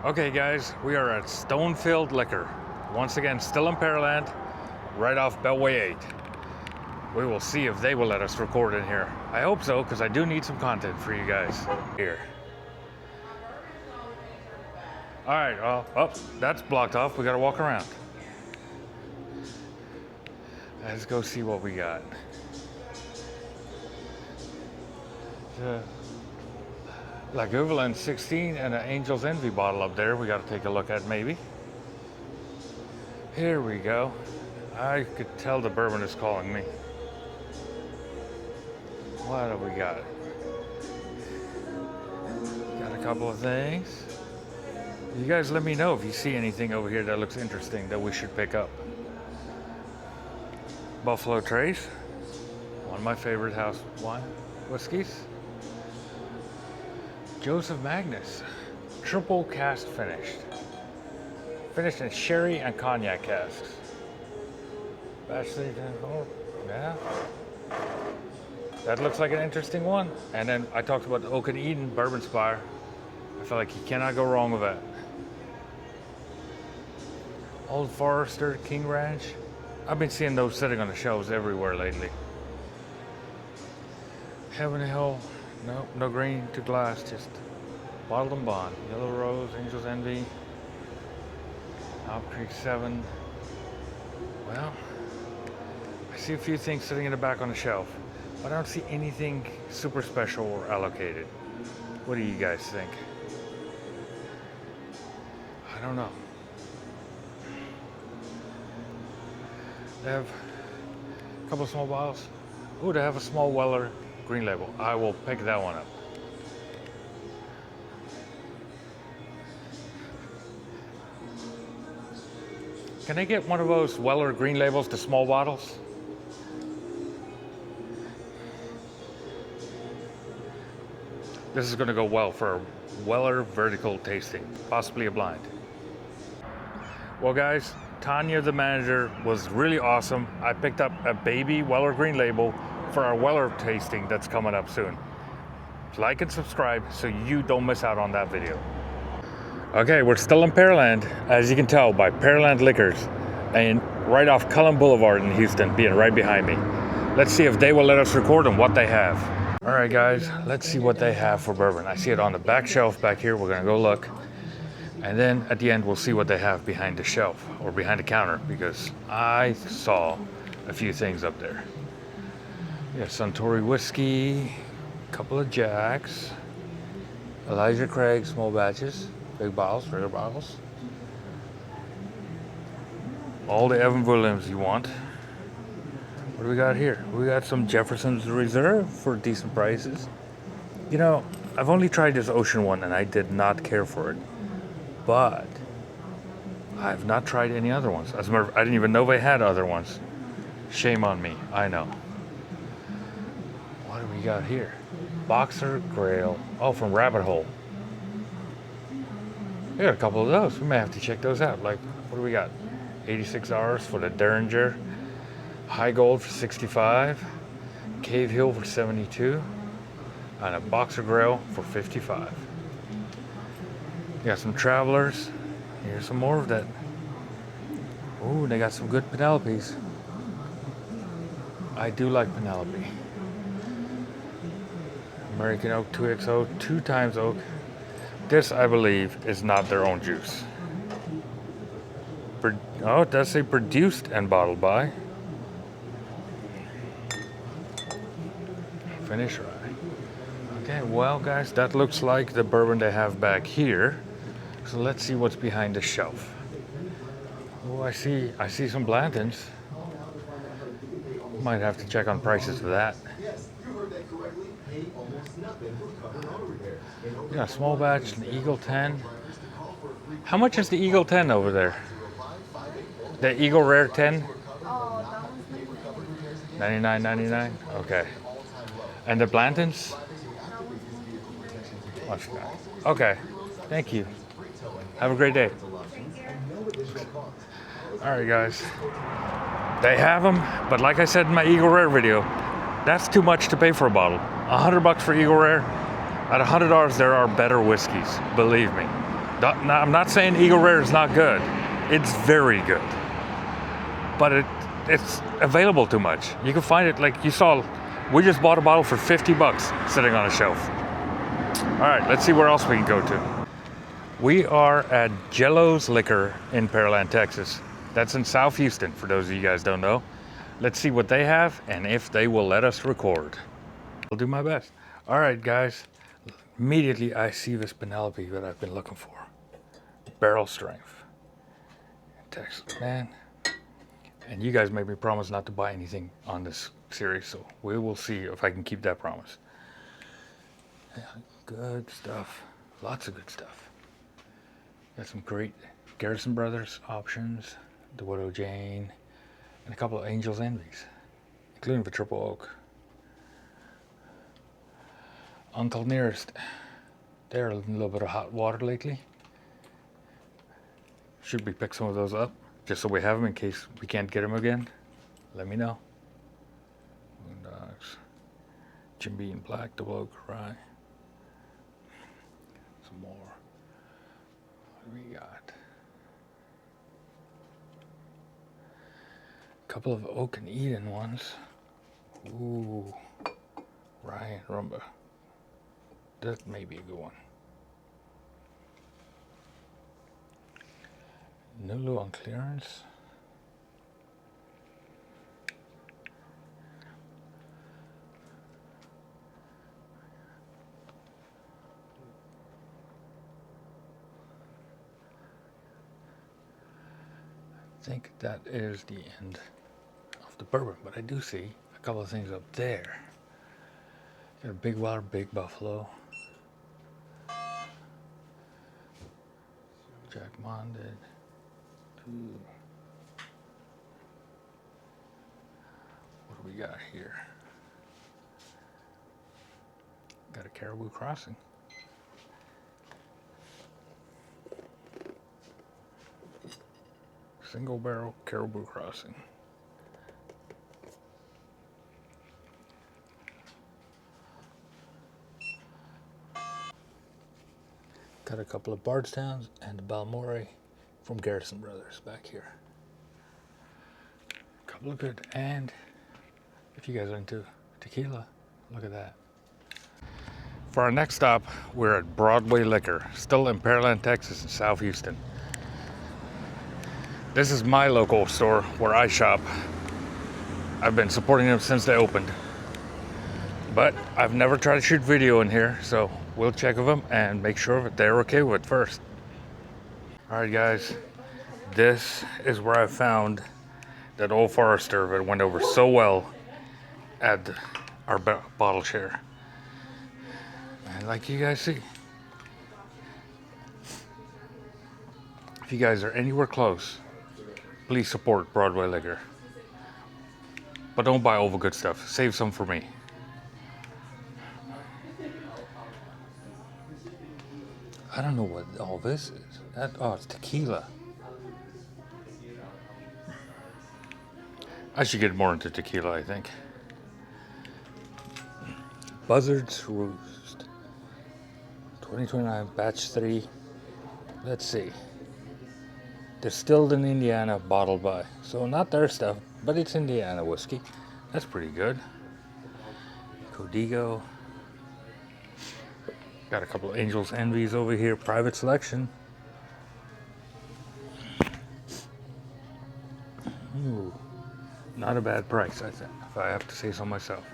Okay guys, we are at Stonefield Liquor. Once again, still in Pearland, right off Broadway 8. We will see if they will let us record in here. I hope so, because I do need some content for you guys here. Alright, well, that's blocked off. We gotta walk around. Let's go see what we got. Lagavulin 16 and an Angel's Envy bottle up there we got to take a look at maybe. Here we go. I could tell the bourbon is calling me. What have we got? Got a couple of things. You guys let me know if you see anything over here that looks interesting that we should pick up. Buffalo Trace, one of my favorite house wine whiskeys. Joseph Magnus, triple cast finished. Finished in sherry and cognac casks. Batch 310, yeah. That looks like an interesting one. And then I talked about the Oak and Eden Bourbon Spire. I feel like you cannot go wrong with that. Old Forester King Ranch. I've been seeing those sitting on the shelves everywhere lately. Heaven Hill. Nope, no green to glass, just bottled and bond. Yellow Rose, Angel's Envy, Alp Creek 7. Well, I see a few things sitting in the back on the shelf, but I don't see anything super special or allocated. What do you guys think? I don't know. They have a couple of small bottles. Ooh, they have a small Weller green label. I will pick that one up. Can I get one of those Weller green labels, the small bottles? This is going to go well for a Weller vertical tasting, possibly a blind. Well guys, Tanya, the manager, was really awesome. I picked up a baby Weller green label for our Weller tasting that's coming up soon. Like and subscribe so you don't miss out on that video. Okay, we're still in Pearland, as you can tell by Pearland Liquors, and right off Cullen Boulevard in Houston, being right behind me. Let's see if they will let us record on what they have. All right guys, let's see what they have for bourbon. I see it on the back shelf back here. We're gonna go look. And then at the end, we'll see what they have behind the shelf or behind the counter, because I saw a few things up there. Yeah, Suntory whiskey, a couple of Jacks, Elijah Craig small batches, big bottles, regular bottles. All the Evan Williams you want. What do we got here? We got some Jefferson's Reserve for decent prices. You know, I've only tried this Ocean one and I did not care for it. But I've not tried any other ones. As a matter of, I didn't even know they had other ones. Shame on me, I know. What do we got here? Boxer Grail. Oh, from Rabbit Hole. We got a couple of those. We may have to check those out. Like, what do we got? $86 for the Derringer. High Gold for $65. Cave Hill for $72. And a Boxer Grail for $55. Got some Travelers. Here's some more of that. Ooh, they got some good Penelopes. I do like Penelope. American Oak 2XO, 2 times oak. This, I believe, is not their own juice. Oh, it does say produced and bottled by. Finish right. Okay, well, guys, that looks like the bourbon they have back here. So let's see what's behind the shelf. Oh, I see some Blantons. Might have to check on prices for that. Yeah, small batch, an Eagle 10. How much is the Eagle 10 over there? The Eagle Rare 10? $99.99? Okay. And the Blantons? Okay, thank you. Have a great day. All right, guys. They have them, but like I said in my Eagle Rare video, that's too much to pay for a bottle. $100 for Eagle Rare. At $100, there are better whiskeys, believe me. I'm not saying Eagle Rare is not good. It's very good. But it's available too much. You can find it, like you saw, we just bought a bottle for 50 bucks sitting on a shelf. All right, let's see where else we can go to. We are at Jellos Liquor in Pearland, Texas. That's in South Houston, for those of you guys don't know. Let's see what they have and if they will let us record. I'll do my best. All right, guys. Immediately I see this Penelope that I've been looking for. Barrel strength. Texas, man. And you guys made me promise not to buy anything on this series, so we will see if I can keep that promise. Yeah, good stuff. Lots of good stuff. Got some great Garrison Brothers options, the Widow Jane, and a couple of Angel's Envies, including the Triple Oak. Uncle Nearest, they're in a little bit of hot water lately. Should we pick some of those up, just so we have them in case we can't get them again? Let me know. Boondocks, Jim Beam Black, Double Oak Rye. Some more. What do we got? A couple of Oak and Eden ones. Ooh, Rye and Rumba. That may be a good one. Nulu on clearance. I think that is the end of the bourbon, but I do see a couple of things up there. Got a Big Wilder, Big Buffalo. Jack Monded. Ooh. What do we got here? Got a Caribou Crossing. Single barrel Caribou Crossing. Got a couple of Bardstowns and a Balmorey from Garrison Brothers back here. A couple of good, and if you guys are into tequila, look at that. For our next stop, we're at Broadway Liquor, still in Pearland, Texas, in South Houston. This is my local store where I shop. I've been supporting them since they opened. But I've never tried to shoot video in here, so we'll check with them and make sure that they're okay with it first. All right, guys, this is where I found that Old Forester that went over so well at our bottle share. And like you guys see, if you guys are anywhere close, please support Broadway Liquor. But don't buy all the good stuff. Save some for me. I don't know what all this is. It's tequila. I should get more into tequila, I think. Buzzard's Roost. 2029, batch 3. Let's see. Distilled in Indiana, bottled by. So not their stuff, but it's Indiana whiskey. That's pretty good. Codigo. Got a couple of Angel's Envies over here, private selection. Ooh, not a bad price, I think, if I have to say so myself.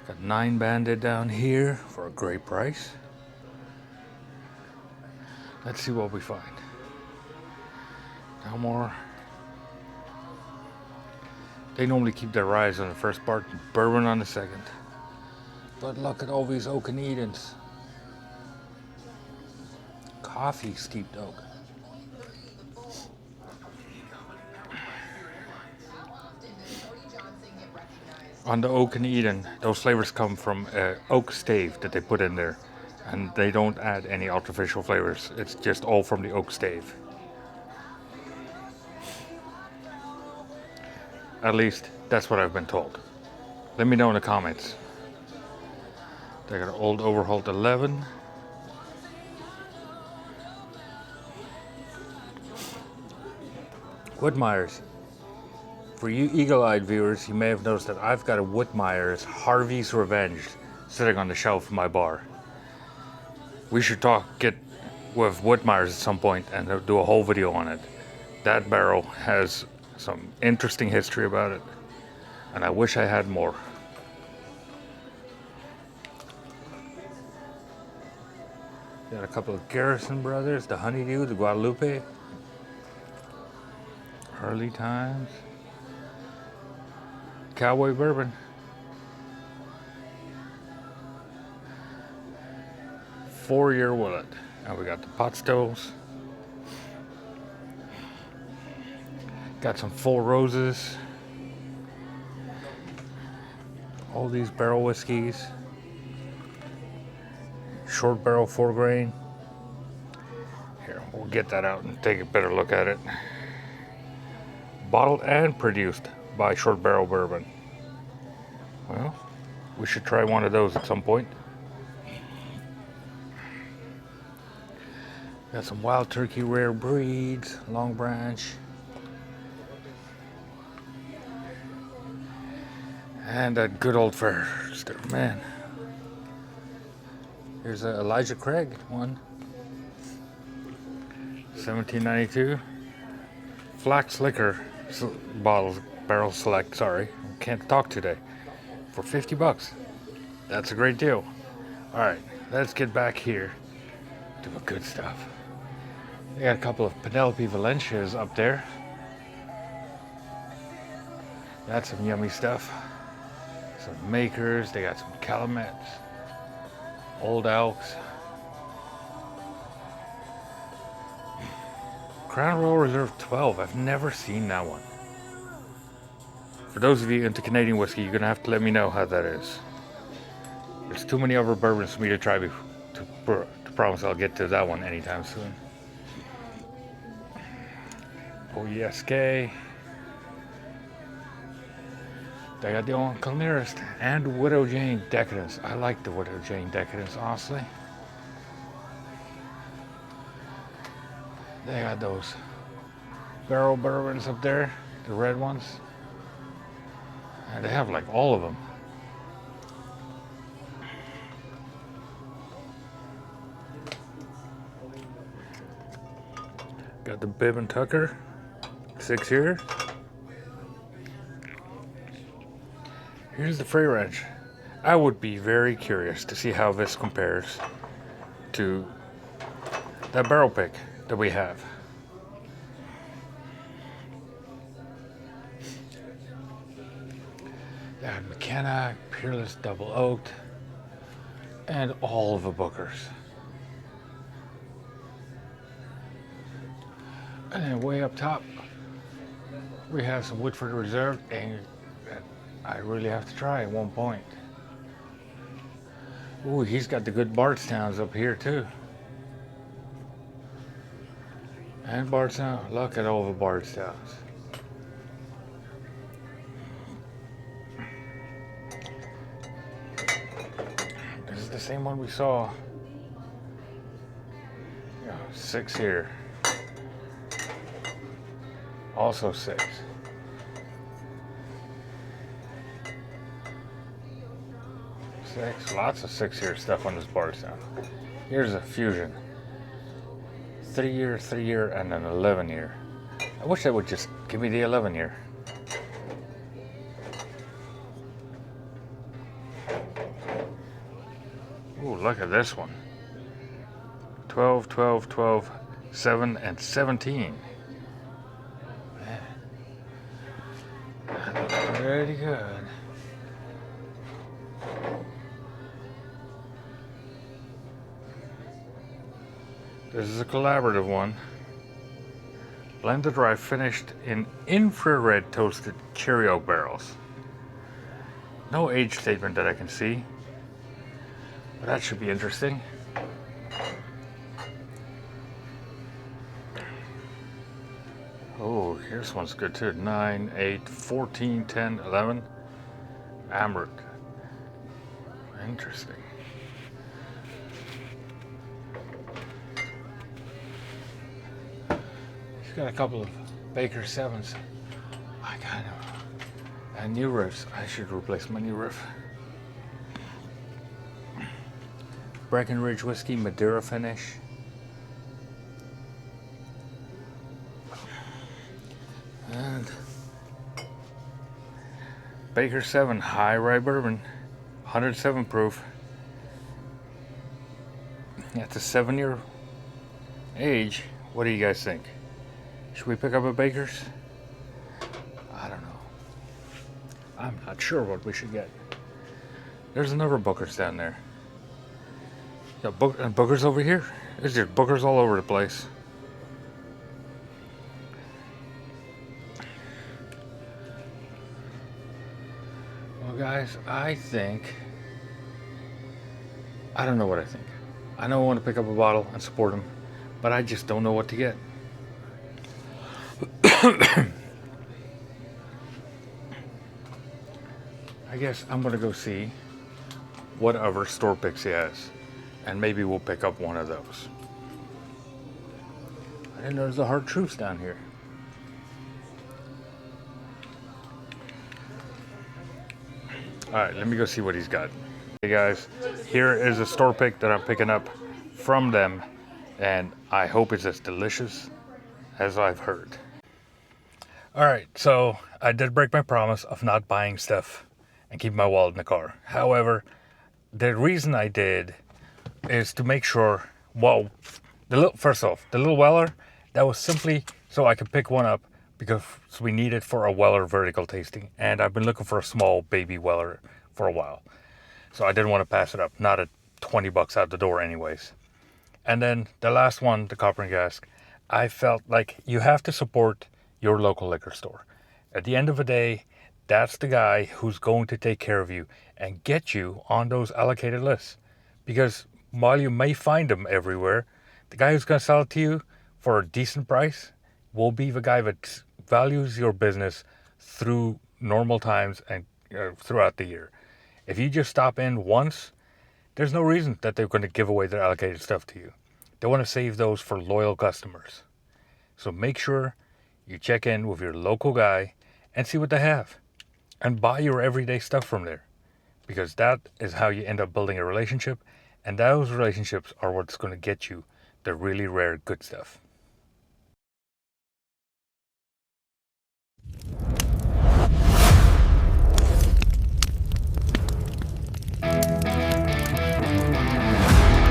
Got 9 banded down here for a great price. Let's see what we find. Now more. They normally keep their ryes on the first part, bourbon on the second. But look at all these Oak and Edens. Coffee steeped oak. On the Oak and Eden, those flavors come from oak stave that they put in there. And they don't add any artificial flavors. It's just all from the oak stave. At least, that's what I've been told. Let me know in the comments. They got an Old Overholt 11. Whitmeyer's. For you eagle-eyed viewers, you may have noticed that I've got a Whitmeyer's Harvey's Revenge sitting on the shelf of my bar. We should get with Whitmeyer's at some point and do a whole video on it. That barrel has some interesting history about it, and I wish I had more. Got a couple of Garrison Brothers, the Honeydew, the Guadalupe, Early Times, Cowboy Bourbon, four-year Willet. And we got the pot stoves. Got some Four Roses. All these barrel whiskeys. Short barrel 4-grain. Here, we'll get that out and take a better look at it. Bottled and produced by Short Barrel Bourbon. Well, we should try one of those at some point. Got some Wild Turkey Rare Breeds, Long Branch. And a good old Forester, man. Here's a Elijah Craig one. 1792. Flax Liquor barrel select, sorry. Can't talk today. For 50 bucks. That's a great deal. Alright, let's get back here to the good stuff. They got a couple of Penelope Valencias up there. That's some yummy stuff. Some Makers, they got some Calumet. Old Elks. Crown Royal Reserve 12. I've never seen that one. For those of you into Canadian whiskey, you're going to have to let me know how that is. There's too many other bourbons for me to try to promise I'll get to that one anytime soon. OESK. They got the Uncle Nearest and Widow Jane Decadence. I like the Widow Jane Decadence, honestly. They got those barrel bourbons up there, the red ones. And they have like all of them. Got the Bibb and Tucker, 6-year. Here's the Frey Ranch. I would be very curious to see how this compares to that barrel pick that we have. That McKenna, Peerless Double Oaked, and all of the Bookers. And then way up top, we have some Woodford Reserve, and I really have to try at one point. Ooh, he's got the good Bardstowns up here too. And Bardstown, look at all the Bardstowns. This is the same one we saw. Yeah, 6 here. Also 6. Lots of 6-year stuff on this Bardstown. Here's a Fusion. 3-year, 3-year, and an 11-year. I wish they would just give me the 11-year. Ooh, look at this one. 12, 12, 12, 7, and 17. Man. That looks pretty good. This is a collaborative one. Blended rye finished in infrared toasted cherry oak barrels. No age statement that I can see. But that should be interesting. Oh, here's one's good too. 9, 8, 14, 10, 11. Amber. Interesting. He's got a couple of Baker 7s. I kind of... And new riffs. I should replace my new riff. Breckenridge whiskey, Madeira finish. And Baker 7 high rye bourbon, 107 proof. That's a 7-year age. What do you guys think? Should we pick up a Baker's? I don't know. I'm not sure what we should get. There's another Booker's down there. Got Booker's over here. There's just Booker's all over the place. Well, guys, I don't know what I think. I know I want to pick up a bottle and support them, but I just don't know what to get. I guess I'm going to go see what other store picks he has, and maybe we'll pick up one of those. I didn't know there's a Hard Truths down here. Alright, let me go see what he's got. Hey guys, here is a store pick that I'm picking up from them, and I hope it's as delicious as I've heard. Alright, so I did break my promise of not buying stuff and keep my wallet in the car. However, the reason I did is to make sure, well, first off, the little Weller, that was simply so I could pick one up because we need it for a Weller vertical tasting. And I've been looking for a small baby Weller for a while. So I didn't want to pass it up, not at 20 bucks out the door anyways. And then the last one, the Copper and Cask, I felt like you have to support your local liquor store. At the end of the day, that's the guy who's going to take care of you and get you on those allocated lists. Because while you may find them everywhere, the guy who's going to sell it to you for a decent price will be the guy that values your business through normal times and throughout the year. If you just stop in once, there's no reason that they're going to give away their allocated stuff to you. They want to save those for loyal customers. So make sure you check in with your local guy and see what they have. And buy your everyday stuff from there. Because that is how you end up building a relationship. And those relationships are what's going to get you the really rare good stuff.